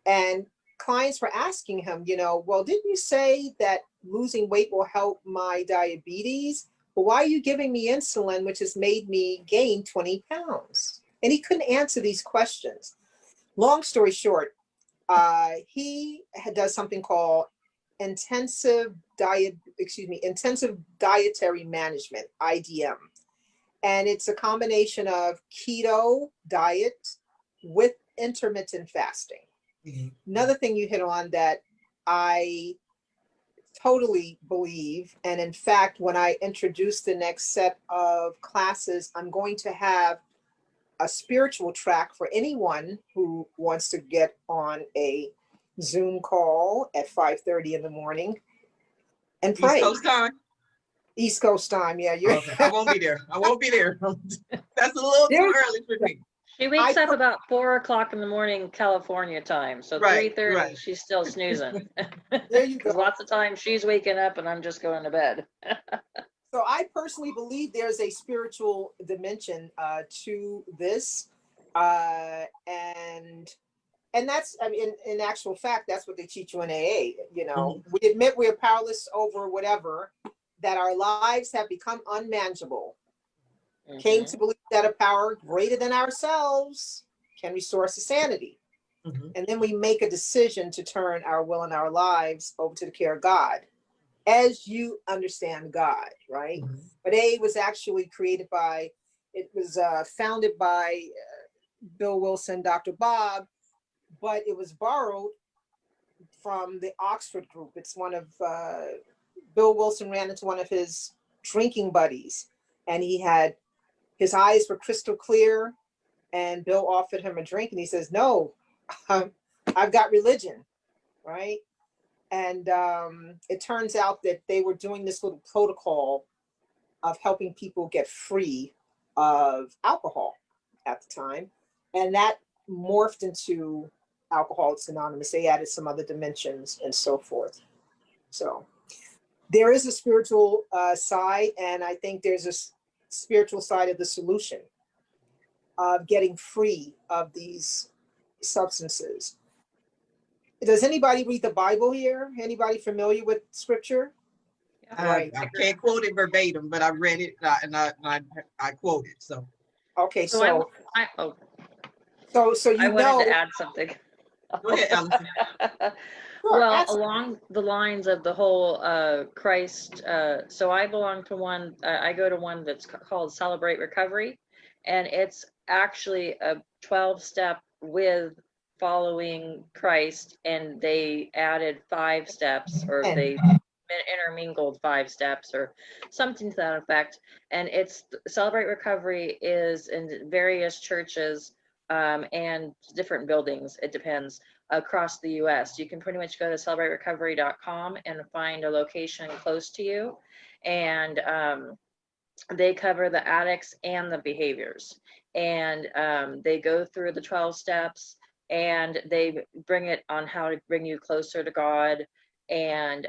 And clients were asking him, well, didn't you say that losing weight will help my diabetes? Well, why are you giving me insulin, which has made me gain 20 pounds? And he couldn't answer these questions. Long story short, he does something called intensive dietary management, IDM. And it's a combination of keto diet with intermittent fasting. Another thing you hit on that I totally believe, and in fact, when I introduce the next set of classes, I'm going to have a spiritual track for anyone who wants to get on a Zoom call at 5:30 in the morning and pray. East Coast time? East Coast time, yeah. Okay. I won't be there. That's a little too early for me. She wakes up about 4 o'clock in the morning, California time. So 3:30, she's still snoozing. There you go. Lots of times she's waking up and I'm just going to bed. So I personally believe there's a spiritual dimension to this. And that's, I mean, in actual fact, that's what they teach you in AA. We admit we're powerless over whatever, that our lives have become unmanageable. Came to believe that a power greater than ourselves can restore us to sanity. And then we make a decision to turn our will and our lives over to the care of God, as you understand God, right? But AA was actually founded by Bill Wilson, Dr. Bob, but it was borrowed from the Oxford group. It's one of, Bill Wilson ran into one of his drinking buddies, and his eyes were crystal clear, and Bill offered him a drink, and he says, no, I've got religion, right? And it turns out that they were doing this little protocol of helping people get free of alcohol at the time. And that morphed into Alcoholics Anonymous. They added some other dimensions and so forth. So there is a spiritual side, and I think there's a spiritual side of the solution of getting free of these substances. Does anybody read the Bible here? Anybody familiar with scripture? Right. I can't quote it verbatim, but I read it and I quote it. So Okay, So so I you wanted know. to add something. go ahead, Allison. Sure, Well, that's- along the lines of the whole Christ, so I belong to one, I go to one that's called Celebrate Recovery, and it's actually a 12-step with following Christ, and they added 5 steps, or And- they intermingled 5 steps or something to that effect. And it's Celebrate Recovery is in various churches and different buildings, it depends, across the US. You can pretty much go to celebraterecovery.com and find a location close to you. And they cover the addicts and the behaviors. And they go through the 12 steps, and they bring it on how to bring you closer to God. And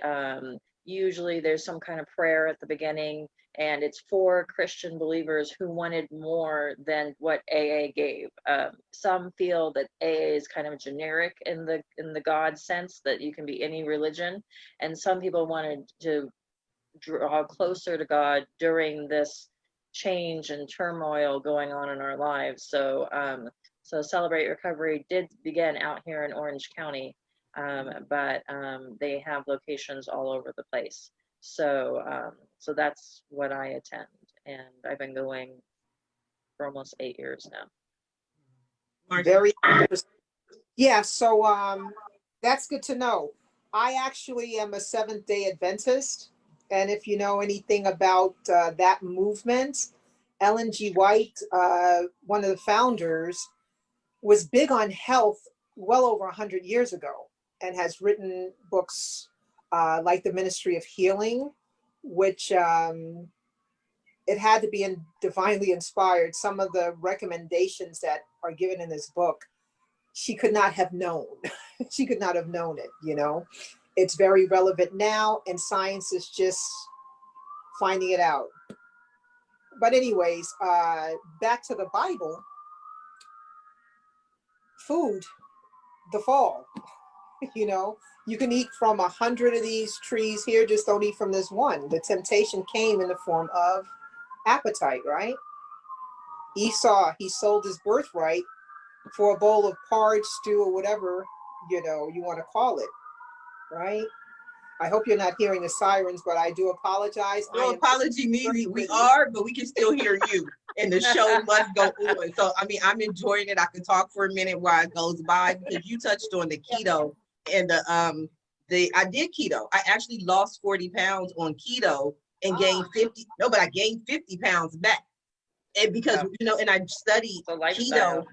usually there's some kind of prayer at the beginning, and it's for Christian believers who wanted more than what AA gave. Some feel that AA is kind of generic in the God sense, that you can be any religion, and some people wanted to draw closer to God during this change and turmoil going on in our lives. So so Celebrate Recovery did begin out here in Orange County, but they have locations all over the place. So so that's what I attend, and I've been going for almost 8 years now. Marci? Very interesting. Yeah, so that's good to know. I actually am a Seventh-day Adventist, and if you know anything about that movement, Ellen G. White, one of the founders, was big on health well over 100 years ago, and has written books like The Ministry of Healing, which it had to be divinely inspired. Some of the recommendations that are given in this book, she could not have known. She could not have known it, you know. It's very relevant now, and science is just finding it out. But anyways, back to the Bible. Food, the fall, you know, you can eat from 100 of these trees here, just don't eat from this one. The temptation came in the form of appetite, right? Esau, he sold his birthright for a bowl of porridge, stew, or whatever, you know, you want to call it, right? I hope you're not hearing the sirens, but I do apologize. No apology needed. We are, but we can still hear you. And the show must go on. So, I mean, I'm enjoying it. I could talk for a minute while it goes by, because you touched on the keto and I did keto. I actually lost 40 pounds on keto and gained 50. No, but I gained 50 pounds back. And because, you know, and I studied keto.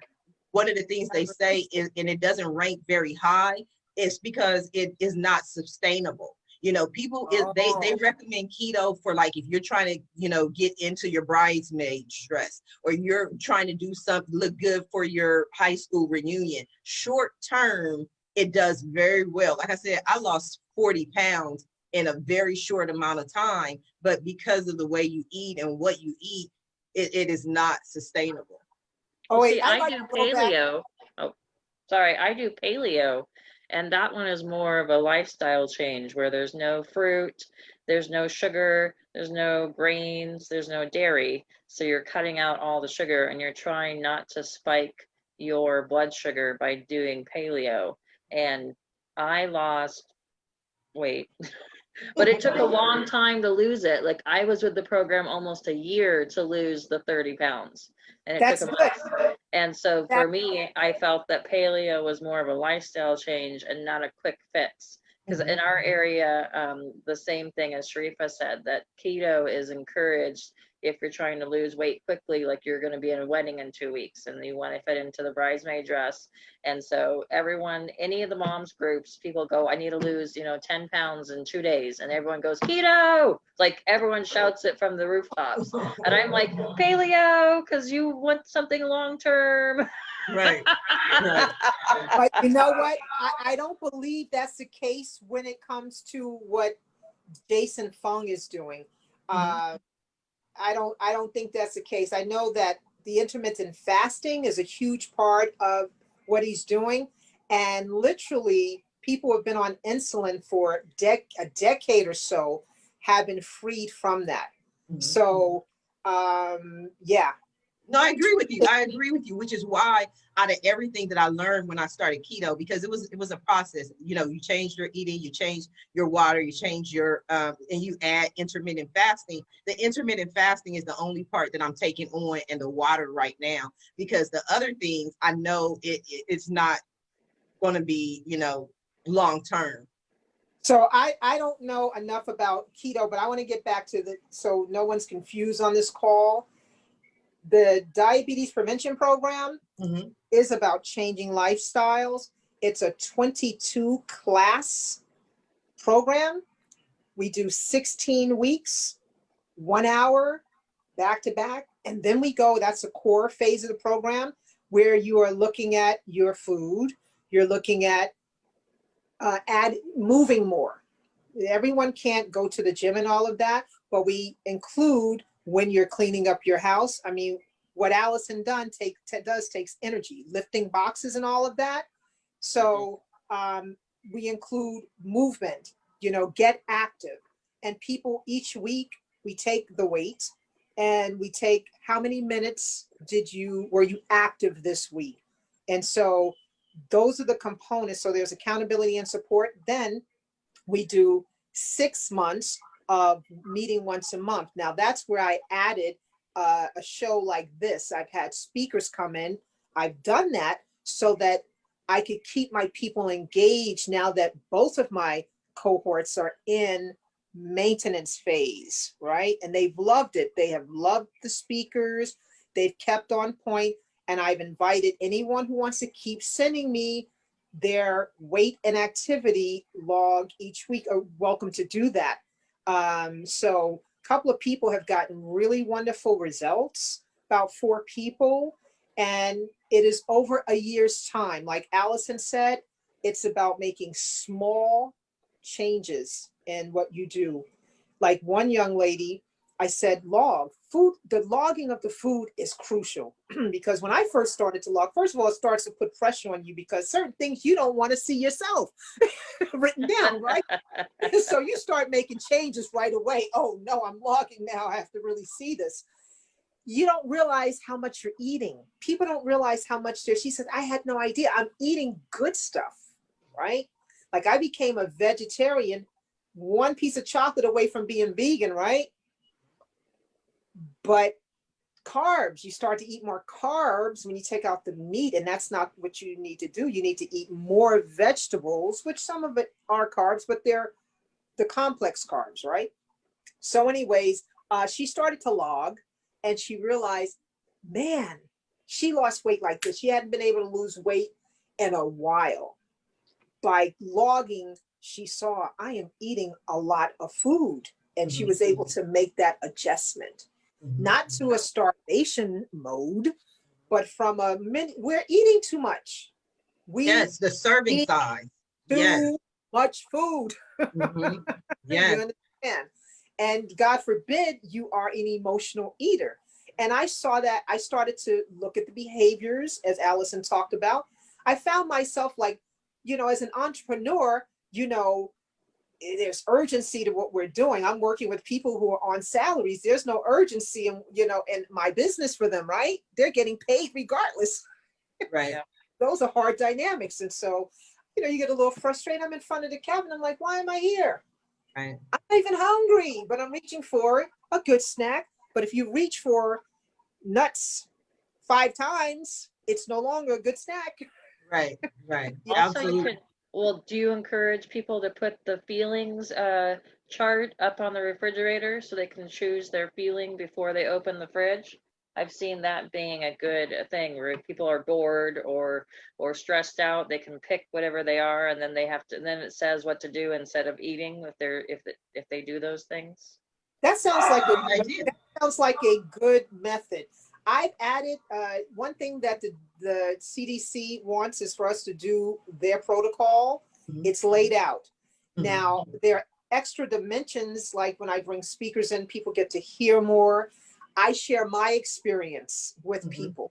One of the things they say is, and it doesn't rank very high, it's because it is not sustainable. You know, people they recommend keto for, like, if you're trying to, you know, get into your bridesmaid dress, or you're trying to do something, look good for your high school reunion. Short term, it does very well. Like I said, I lost 40 pounds in a very short amount of time, but because of the way you eat and what you eat, it is not sustainable. Oh, wait, see, I do paleo. Oh, sorry, I do paleo, and that one is more of a lifestyle change, where there's no fruit, there's no sugar, there's no grains, there's no dairy. So you're cutting out all the sugar, and you're trying not to spike your blood sugar by doing paleo. And I lost weight But it took a long time to lose it. Like I was with the program almost a year to lose the 30 pounds. And it That's took a good. month. And so for me, I felt that paleo was more of a lifestyle change and not a quick fix. Because in our area, the same thing as Sharifa said, that keto is encouraged if you're trying to lose weight quickly, like you're going to be in a wedding in 2 weeks and you want to fit into the bridesmaid dress. And so everyone, any of the moms groups, people go, I need to lose, 10 pounds in 2 days. And everyone goes, keto. Like everyone shouts it from the rooftops. And I'm like, paleo, because you want something long term. Right. Right. But you know what? I don't believe that's the case when it comes to what Jason Fung is doing. I don't think that's the case. I know that the intermittent fasting is a huge part of what he's doing. And literally, people who have been on insulin for a decade or so have been freed from that. So, yeah. No, I agree with you. I agree with you, which is why out of everything that I learned when I started keto, because it was a process. You change your eating, you change your water, you change your and you add intermittent fasting. The intermittent fasting is the only part that I'm taking on and the water right now, because the other things I know it's not going to be, long term. So I don't know enough about keto, but I want to get back to so no one's confused on this call. The diabetes prevention program is about changing lifestyles. It's a 22 class program. We do 16 weeks, 1 hour, back to back. And then we go, that's the core phase of the program where you are looking at your food. You're looking at moving more. Everyone can't go to the gym and all of that, but we include when you're cleaning up your house. I mean, what Allison does takes energy, lifting boxes and all of that. So we include movement, get active. And people each week, we take the weight and we take how many minutes were you active this week? And so those are the components. So there's accountability and support. Then we do 6 months of meeting once a month. Now that's where I added a show like this. I've had speakers come in. I've done that so that I could keep my people engaged now that both of my cohorts are in maintenance phase, right? And they've loved it. They have loved the speakers. They've kept on point. And I've invited anyone who wants to keep sending me their weight and activity log each week are welcome to do that. So a couple of people have gotten really wonderful results, about 4 people, and it is over a year's time. Like Allison said, it's about making small changes in what you do. Like one young lady, I said, the logging of the food is crucial because when I first started to log, first of all, it starts to put pressure on you because certain things you don't want to see yourself written down, right? So you start making changes right away. Oh no, I'm logging now. I have to really see this. You don't realize how much you're eating. People don't realize how much she said, I had no idea. I'm eating good stuff, right? Like I became a vegetarian, 1 piece of chocolate away from being vegan, right? But carbs, you start to eat more carbs when you take out the meat, and that's not what you need to do. You need to eat more vegetables, which some of it are carbs, but they're the complex carbs, right? So anyways, she started to log and she realized, man, she lost weight like this. She hadn't been able to lose weight in a while. By logging, she saw, I am eating a lot of food. And she was able to make that adjustment. Not to a starvation mode, but from we're eating too much. Yes, the serving size. Too much food. Yes. You understand? And God forbid you are an emotional eater. And I saw that. I started to look at the behaviors, as Allison talked about. I found myself like, as an entrepreneur, there's urgency to what we're doing. I'm working with people who are on salaries. There's no urgency in my business for them, right? They're getting paid regardless. Right. Those are hard dynamics. And so, you get a little frustrated. I'm in front of the cabin. I'm like, why am I here? Right. I'm not even hungry, but I'm reaching for a good snack. But if you reach for nuts 5 times, it's no longer a good snack. Right. Right. Also, you Absolutely. could, well, do you encourage people to put the feelings chart up on the refrigerator so they can choose their feeling before they open the fridge? I've seen that being a good thing where if people are bored or stressed out, they can pick whatever they are, and then they have to, and then it says what to do instead of eating if they do those things. That sounds like Great idea. a good method. I've added one thing that the CDC wants is for us to do their protocol. Mhm. It's laid out. Mhm. Now, there are extra dimensions, like when I bring speakers in, people get to hear more. I share my experience with Mhm. people.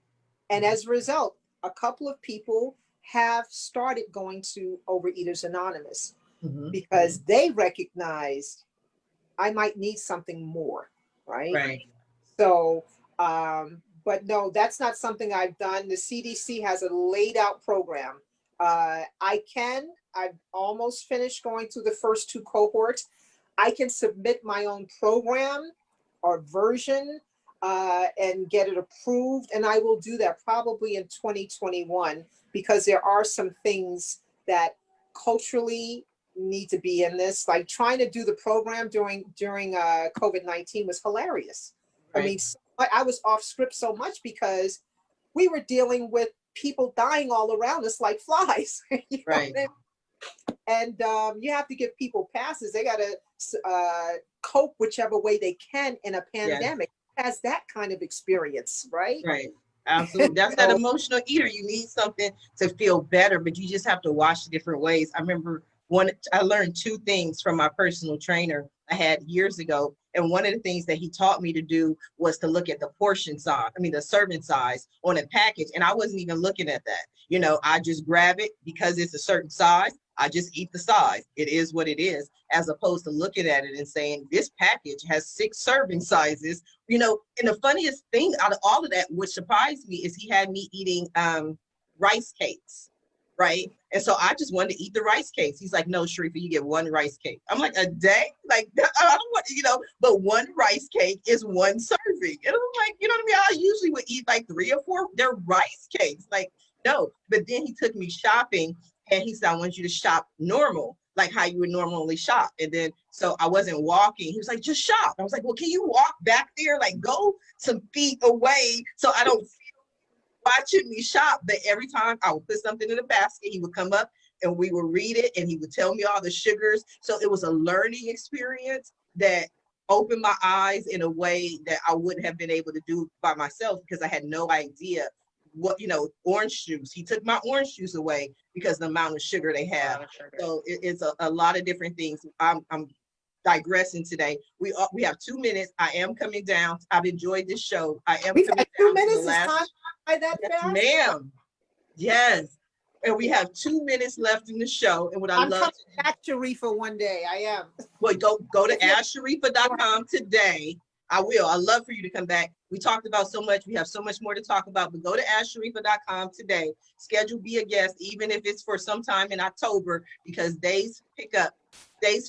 And as a result, a couple of people have started going to Overeaters Anonymous Mhm. because they recognized I might need something more, right? Right. So, but no, that's not something I've done. The CDC has a laid out program. I've almost finished going through the first 2 cohorts. I can submit my own program or version and get it approved. And I will do that probably in 2021 because there are some things that culturally need to be in this. Like trying to do the program during COVID-19 was hilarious. Right. I mean, I was off script so much because we were dealing with people dying all around us like flies. You know Right. what I mean? And you have to give people passes. They got to cope whichever way they can in a Yes. pandemic. Has that kind of experience, right? Right. Absolutely. That's that So, emotional eater. You need something to feel better, but you just have to watch the different ways. I remember I learned 2 things from my personal trainer I had years ago. And one of the things that he taught me to do was to look at the portion size, the serving size on a package. And I wasn't even looking at that. I just grab it because it's a certain size. I just eat the size. It is what it is, as opposed to looking at it and saying, this package has 6 serving sizes. And the funniest thing out of all of that, which surprised me, is he had me eating rice cakes, right? And so I just wanted to eat the rice cakes. He's like, no, Sharifa, you get 1 rice cake. I'm like, a day? Like, I don't want, but 1 rice cake is 1 serving. And I'm like, you know what I mean? I usually would eat like 3 or 4. They're rice cakes. Like, no. But then he took me shopping and he said, I want you to shop normal, like how you would normally shop. And then, so I wasn't walking. He was like, just shop. I was like, well, can you walk back there? Like, go some feet away so I don't watching me shop. But every time I would put something in the basket, he would come up and we would read it and he would tell me all the sugars. So it was a learning experience that opened my eyes in a way that I wouldn't have been able to do by myself because I had no idea what, orange juice. He took my orange juice away because the amount of sugar they have. So it's a lot of different things. I'm digressing today. We have 2 minutes. I am coming down. I've enjoyed this show. I am we've coming got down 2 minutes. to the Is last. time by that Yes, fast? ma'am. Yes. And we have 2 minutes left in the show. And what I I'm love coming to back to Sharifa one day. I am. well, go to AskSharifa.com today. I will. I'd love for you to come back. We talked about so much. We have so much more to talk about, but go to AskSharifa.com today. Schedule be a guest, even if it's for sometime in October, because days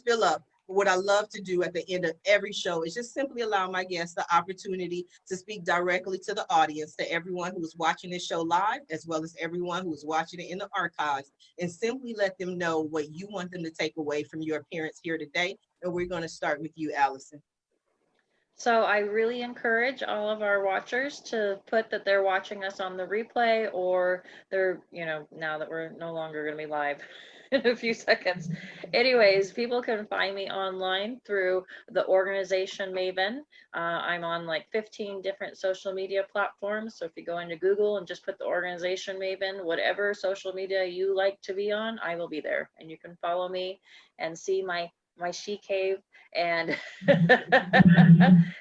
fill up. But what I love to do at the end of every show is just simply allow my guests the opportunity to speak directly to the audience, to everyone who is watching this show live, as well as everyone who is watching it in the archives, and simply let them know what you want them to take away from your appearance here today. And we're going to start with you, Allison. So I really encourage all of our watchers to put that they're watching us on the replay, or they're, now that we're no longer going to be live in a few seconds. Anyways, people can find me online through the organization Maven. I'm on like 15 different social media platforms. So if you go into Google and just put the organization Maven, whatever social media you like to be on, I will be there. And you can follow me and see my she cave and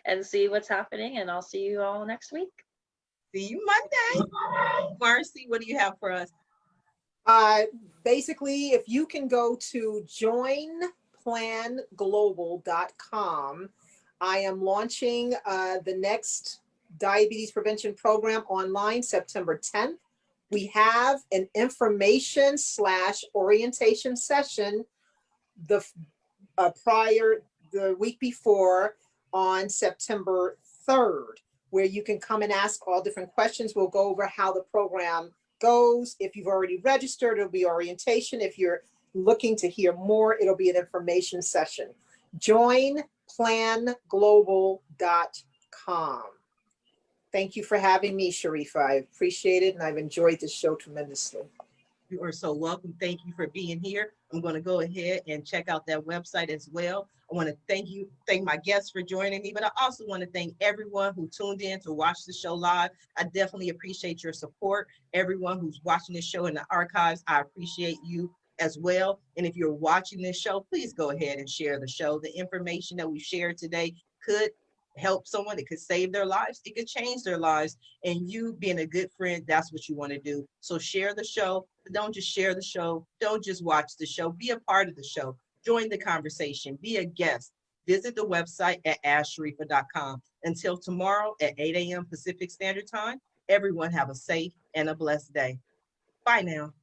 and see what's happening. And I'll see you all next week. See you Monday. Marci, what do you have for us? Basically, if you can go to joinplanglobal.com, I am launching the next diabetes prevention program online September 10th. We have an information / orientation session the the week before on September 3rd, where you can come and ask all different questions. We'll go over how the program goes. If you've already registered, it'll be orientation. If you're looking to hear more, it'll be an information session. Join planglobal.com. Thank you for having me, Sharifa. I appreciate it, and I've enjoyed this show tremendously. You are so welcome. Thank you for being here. I'm going to go ahead and check out that website as well. I want to thank my guests for joining me, but I also want to thank everyone who tuned in to watch the show live. I definitely appreciate your support. Everyone who's watching this show in the archives, I appreciate you as well. And if you're watching this show, please go ahead and share the show. The information that we shared today could help someone. It could save their lives. It could change their lives. And you being a good friend, that's what you want to do. So share the show. But don't just share the show. Don't just watch the show. Be a part of the show. Join the conversation. Be a guest. Visit the website at asksharifa.com. Until tomorrow at 8 a.m. Pacific Standard Time, everyone have a safe and a blessed day. Bye now.